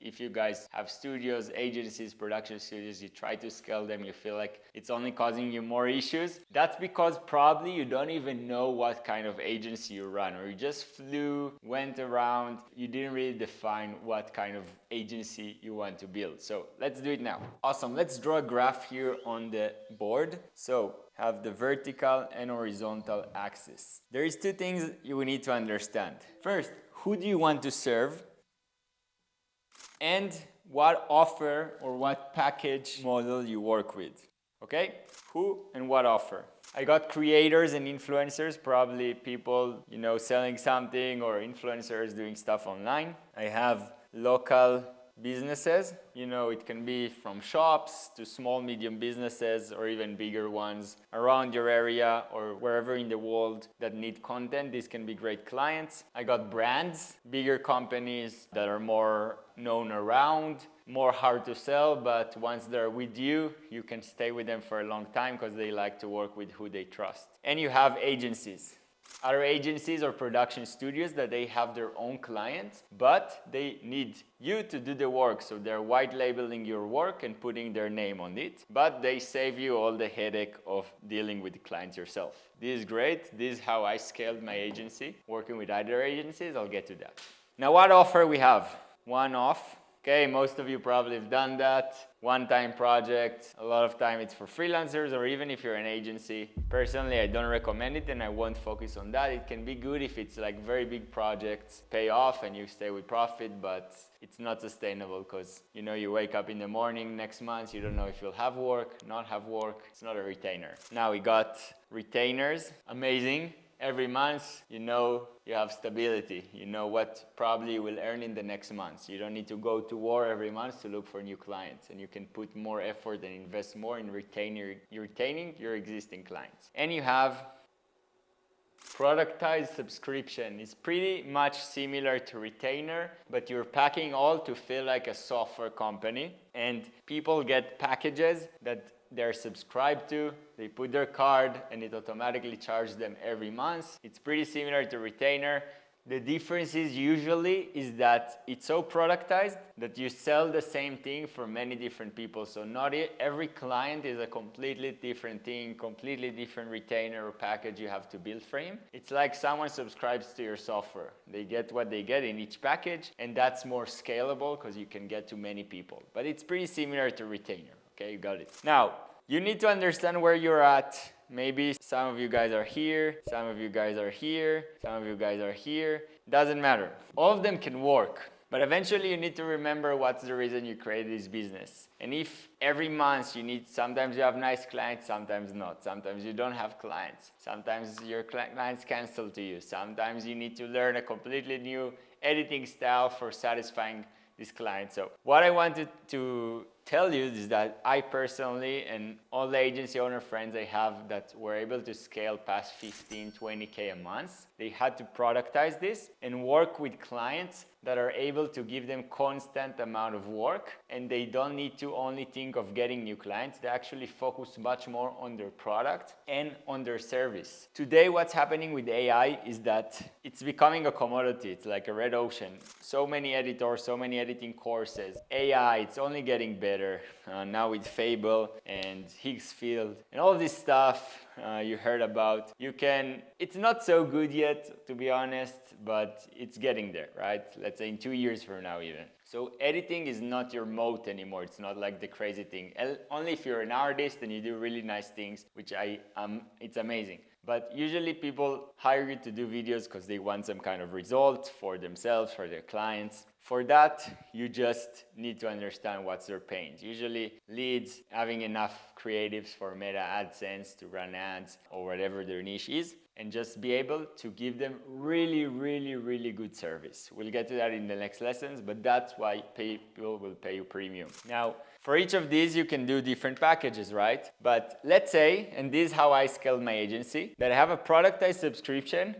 if you guys have studios, agencies, production studios, you try to scale them, you feel like it's only causing you more issues. That's because probably you don't even know what kind of agency you run, or you just went around, you didn't really define what kind of agency you want to build. So let's do it now. Awesome, let's draw a graph here on the board. So have the vertical and horizontal axis. There is two things you need to understand. First, who do you want to serve? And what offer or what package model you work with. Okay? Who and what offer. I got creators and influencers, probably people, you know, selling something, or influencers doing stuff online. I have local businesses, you know, it can be from shops to small, medium businesses, or even bigger ones around your area or wherever in the world that need content. These can be great clients. I got brands, bigger companies that are more known around, more hard to sell, but once they're with you, you can stay with them for a long time because they like to work with who they trust. And you have agencies. Other agencies or production studios that they have their own clients, but they need you to do the work. So they're white labeling your work and putting their name on it, but they save you all the headache of dealing with the clients yourself. This is great. This is how I scaled my agency, working with other agencies. I'll get to that. Now, what offer we have? One-off. Okay, most of you probably have done that. One-time project. A lot of time it's for freelancers, or even if you're an agency. Personally, I don't recommend it and I won't focus on that. It can be good if it's like very big projects, pay off and you stay with profit, but it's not sustainable because, you know, you wake up in the morning next month, you don't know if you'll have work, not have work. It's not a retainer. Now we got retainers. Amazing. Every month, you know, you have stability. You know what probably you will earn in the next month. You don't need to go to war every month to look for new clients, and you can put more effort and invest more in retaining your existing clients. And you have productized subscription. It's pretty much similar to retainer, but you're packing all to feel like a software company, and people get packages that they're subscribed to, they put their card and it automatically charges them every month. It's pretty similar to retainer. The difference is usually is that it's so productized that you sell the same thing for many different people. So not every client is a completely different thing, completely different retainer or package you have to build for him. It's like someone subscribes to your software. They get what they get in each package, and that's more scalable because you can get to many people. But it's pretty similar to retainer. Okay, you got it. Now, you need to understand where you're at. Maybe some of you guys are here, some of you guys are here, some of you guys are here. Doesn't matter. All of them can work. But eventually you need to remember what's the reason you created this business. And if every month sometimes you have nice clients, sometimes not. Sometimes you don't have clients. Sometimes your clients cancel to you. Sometimes you need to learn a completely new editing style for satisfying this client. So what I wanted to tell you is that I personally, and all the agency owner friends I have that were able to scale past 15, 20K a month, they had to productize this and work with clients that are able to give them constant amount of work, and they don't need to only think of getting new clients. They actually focus much more on their product and on their service. Today, what's happening with AI is that it's becoming a commodity. It's like a red ocean. So many editors, so many editing courses. AI, it's only getting better. Now with Fable and Higgsfield and all this stuff you heard about. It's not so good yet, to be honest, but it's getting there, right? Let's say in 2 years from now even. So editing is not your moat anymore. It's not like the crazy thing. Only if you're an artist and you do really nice things, which it's amazing. But usually people hire you to do videos because they want some kind of result for themselves, for their clients. For that, you just need to understand what's their pain. Usually leads, having enough creatives for Meta AdSense to run ads or whatever their niche is, and just be able to give them really, really, really good service. We'll get to that in the next lessons, but that's why people will pay you premium. Now, for each of these, you can do different packages, right? But let's say, and this is how I scaled my agency, that I have a productized subscription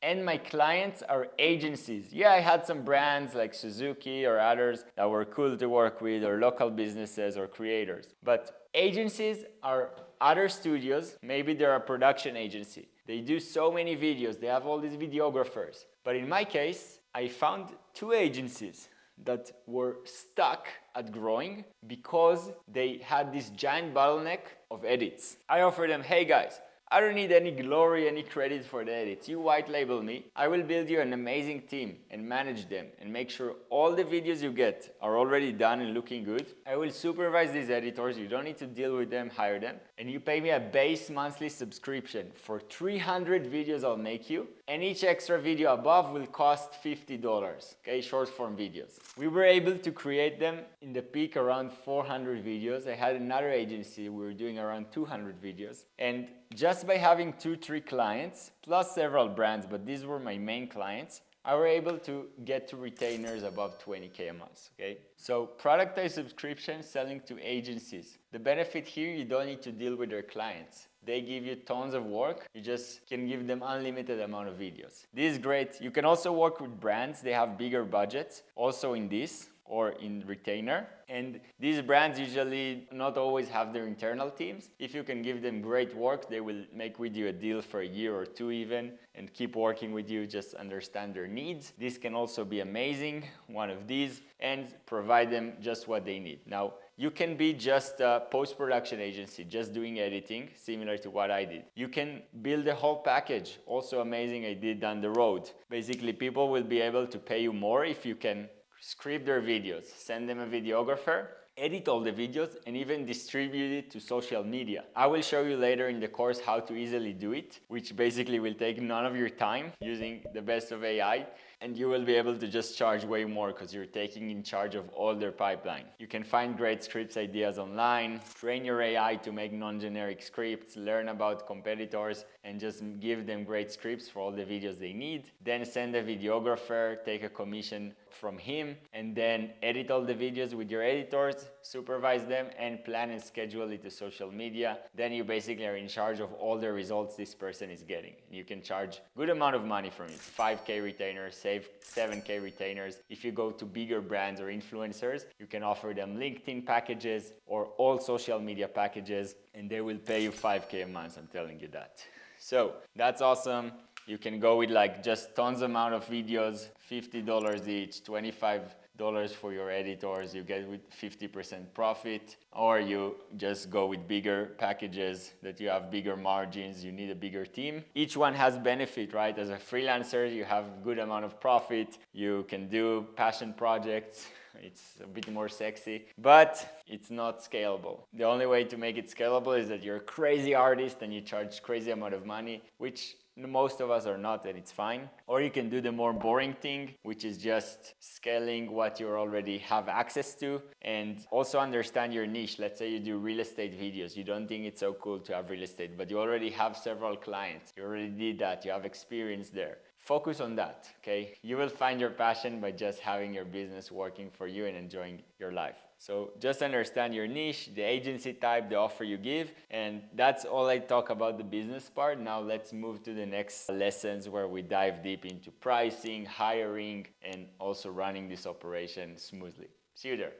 and my clients are agencies. Yeah, I had some brands like Suzuki or others that were cool to work with, or local businesses or creators. But agencies are other studios. Maybe they're a production agency. They do so many videos. They have all these videographers. But in my case, I found 2 agencies. that were stuck at growing because they had this giant bottleneck of edits. I offered them, hey guys, I don't need any glory, any credit for the edits. You white label me. I will build you an amazing team and manage them and make sure all the videos you get are already done and looking good. I will supervise these editors. You don't need to deal with them, hire them. And you pay me a base monthly subscription for 300 videos I'll make you. And each extra video above will cost $50, okay, short form videos. We were able to create them in the peak around 400 videos. I had another agency, we were doing around 200 videos. And just by having 2-3 clients, plus several brands, but these were my main clients, I were able to get to retainers above 20K a month, okay? So productized subscription selling to agencies. The benefit here, you don't need to deal with their clients. They give you tons of work. You just can give them unlimited amount of videos. This is great. You can also work with brands. They have bigger budgets also in this or in retainer. And these brands usually not always have their internal teams. If you can give them great work, they will make with you a deal for a year or two even and keep working with you, just understand their needs. This can also be amazing, one of these, and provide them just what they need. Now, you can be just a post-production agency, just doing editing, similar to what I did. You can build a whole package, also amazing I did down the road. Basically, people will be able to pay you more if you can script their videos, send them a videographer, edit all the videos, and even distribute it to social media. I will show you later in the course how to easily do it, which basically will take none of your time using the best of AI. And you will be able to just charge way more because you're taking in charge of all their pipeline. You can find great scripts ideas online, train your AI to make non-generic scripts, learn about competitors, and just give them great scripts for all the videos they need. Then send a videographer, take a commission from him, and then edit all the videos with your editors, supervise them, and plan and schedule it to social media. Then you basically are in charge of all the results this person is getting. You can charge good amount of money from it, 5K retainers, save 7K retainers. If you go to bigger brands or influencers, you can offer them LinkedIn packages or all social media packages, and they will pay you 5K a month, I'm telling you that. So that's awesome. You can go with like just tons amount of videos, $50 each, $25 for your editors, you get with 50% profit, or you just go with bigger packages that you have bigger margins, you need a bigger team. Each one has benefit, right? As a freelancer, you have good amount of profit, you can do passion projects, it's a bit more sexy, but it's not scalable. The only way to make it scalable is that you're a crazy artist and you charge crazy amount of money, which most of us are not, and it's fine. Or you can do the more boring thing, which is just scaling what you already have access to and also understand your niche. Let's say you do real estate videos. You don't think it's so cool to have real estate, but you already have several clients. You already did that. You have experience there. Focus on that, okay? You will find your passion by just having your business working for you and enjoying your life. So just understand your niche, the agency type, the offer you give, and that's all I talk about the business part. Now let's move to the next lessons where we dive deep into pricing, hiring, and also running this operation smoothly. See you there.